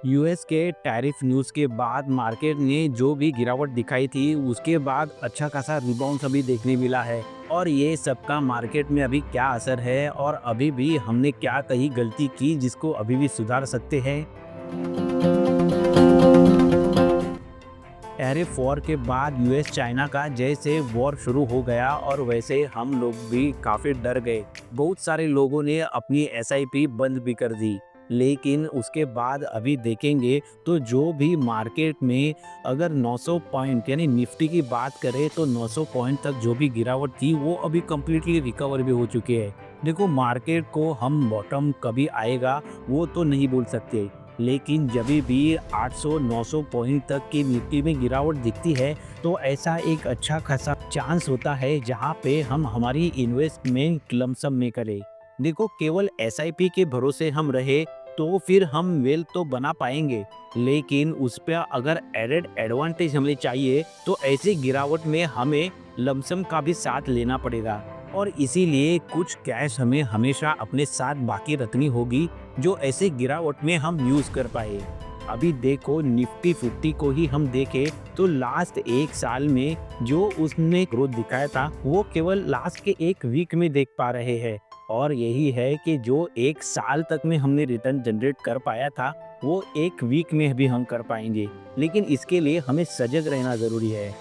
US के tariff news के बाद मार्केट ने जो भी गिरावट दिखाई थी उसके बाद अच्छा खासा रिबाउंड अभी देखने मिला है। और ये सबका मार्केट में अभी क्या असर है और अभी भी हमने क्या कहीं गलती की जिसको अभी भी सुधार सकते हैं। टैरिफ वॉर के बाद यूएस चाइना का जैसे वॉर शुरू हो गया और वैसे हम लोग भी काफ़ी डर गए। बहुत सारे लोगों ने अपनी एसआईपी बंद भी कर दी। लेकिन उसके बाद अभी देखेंगे तो जो भी मार्केट में अगर 900 पॉइंट यानी निफ्टी की बात करें तो 900 पॉइंट तक जो भी गिरावट थी वो अभी कम्प्लीटली रिकवर भी हो चुकी है। देखो मार्केट को हम बॉटम कभी आएगा वो तो नहीं बोल सकते, लेकिन जब भी 800-900 पॉइंट तक की निफ्टी में गिरावट दिखती है तो ऐसा एक अच्छा खासा चांस होता है जहां पे हम हमारी इन्वेस्टमेंट लमसम में करें। देखो केवल एसआईपी के भरोसे हम रहे तो फिर हम वेल्थ तो बना पाएंगे, लेकिन उस पर अगर एडेड एडवांटेज हमें चाहिए तो ऐसी गिरावट में हमें लमसम का भी साथ लेना पड़ेगा। और इसीलिए कुछ कैश हमें हमेशा अपने साथ बाकी रखनी होगी जो ऐसे गिरावट में हम यूज कर पाए। अभी देखो निफ्टी 50 को ही हम देखें तो लास्ट एक साल में जो उसने ग्रोथ दिखाया था वो केवल लास्ट के एक वीक में देख पा रहे हैं। और यही है कि जो एक साल तक में हमने रिटर्न जनरेट कर पाया था वो एक वीक में भी हम कर पाएंगे, लेकिन इसके लिए हमें सजग रहना जरूरी है।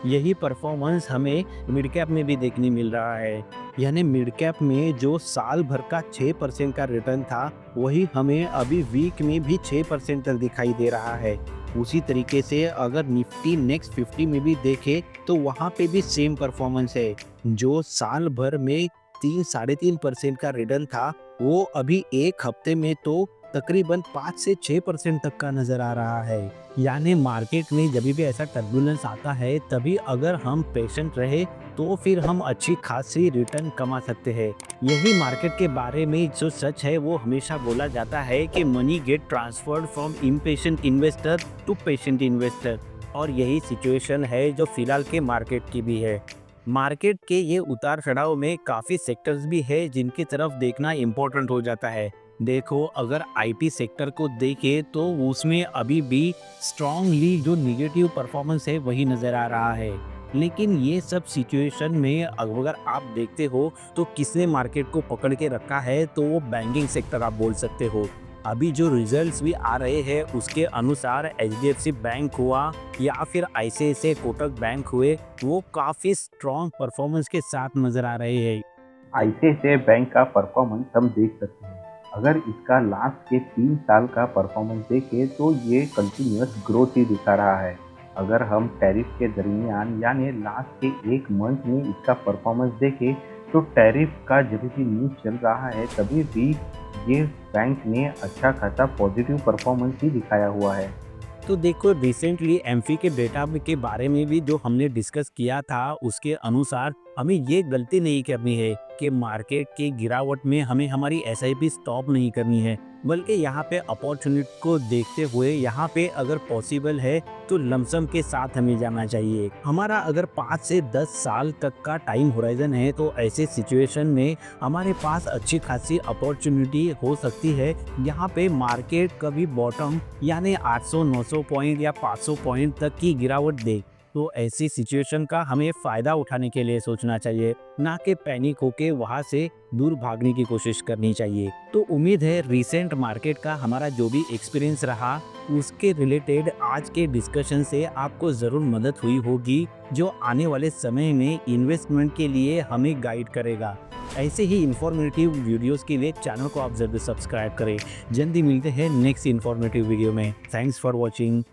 यही परफॉर्मेंस हमें मिड कैप में भी देखने मिल रहा है। यानी मिड कैप में जो साल भर का 6% का रिटर्न था वही हमें अभी वीक में भी 6% तक दिखाई दे रहा है। उसी तरीके से अगर निफ्टी नेक्स्ट 50 में भी देखे तो वहाँ पे भी सेम परफॉर्मेंस है। जो साल भर में 3-3.5% का रिटर्न था वो अभी एक हफ्ते में तो तकरीबन 5 से 6% तक का नजर आ रहा है। यानी मार्केट में जब भी ऐसा टर्बुलेंस आता है तभी अगर हम पेशेंट रहे तो फिर हम अच्छी खासी रिटर्न कमा सकते हैं। यही मार्केट के बारे में जो सच है वो हमेशा बोला जाता है कि money get transferred from impatient investor to patient investor. और यही सिचुएशन है जो फिलहाल के मार्केट की भी है। मार्केट के ये उतार चढ़ाव में काफ़ी सेक्टर्स भी है जिनकी तरफ देखना इम्पोर्टेंट हो जाता है। देखो अगर आईटी सेक्टर को देखें तो उसमें अभी भी स्ट्रांगली जो निगेटिव परफॉर्मेंस है वही नज़र आ रहा है। लेकिन ये सब सिचुएशन में अगर आप देखते हो तो किसने मार्केट को पकड़ के रखा है तो वो बैंकिंग सेक्टर आप बोल सकते हो। अभी जो रिजल्ट्स भी आ रहे हैं उसके अनुसार एचडीएफसी बैंक हुआ या फिर आईसीआईसीआई कोटक बैंक हुए वो काफ़ी स्ट्रॉन्ग परफॉर्मेंस के साथ नज़र आ रहे हैं। आईसीआईसीआई बैंक का परफॉर्मेंस हम देख सकते हैं। अगर इसका लास्ट के 3 साल का परफॉर्मेंस देखें तो ये कंटिन्यूअस ग्रोथ ही दिखा रहा है। अगर हम टैरिफ के दरमियान यानी लास्ट के एक मंथ में इसका परफॉर्मेंस देखें तो टैरिफ का जब भी न्यूज़ चल रहा है तभी भी ये बैंक ने अच्छा खासा पॉजिटिव परफॉर्मेंस ही दिखाया हुआ है। तो देखो रिसेंटली एमफी के डेटा के बारे में भी जो हमने डिस्कस किया था उसके अनुसार हमें ये गलती नहीं करनी है कि मार्केट की गिरावट में हमें हमारी एसआईपी स्टॉप नहीं करनी है, बल्कि यहाँ पे अपॉर्चुनिटी को देखते हुए यहाँ पे अगर पॉसिबल है तो लमसम के साथ हमें जाना चाहिए। हमारा अगर 5 से 10 साल तक का टाइम होराइजन है तो ऐसे सिचुएशन में हमारे पास अच्छी खासी अपॉर्चुनिटी हो सकती है यहाँ पे मार्केट कभी बॉटम यानी 800-900 पॉइंट या 500 पॉइंट तक की गिरावट दे। तो ऐसी सिचुएशन का हमें फ़ायदा उठाने के लिए सोचना चाहिए, ना कि पैनिक होके वहाँ से दूर भागने की कोशिश करनी चाहिए। तो उम्मीद है रिसेंट मार्केट का हमारा जो भी एक्सपीरियंस रहा उसके रिलेटेड आज के डिस्कशन से आपको ज़रूर मदद हुई होगी जो आने वाले समय में इन्वेस्टमेंट के लिए हमें गाइड करेगा। ऐसे ही इंफॉर्मेटिव वीडियोस के लिए चैनल को आप ज़रूर सब्सक्राइब करें। जल्दी मिलते हैं नेक्स्ट इंफॉर्मेटिव वीडियो में। Thanks for watching.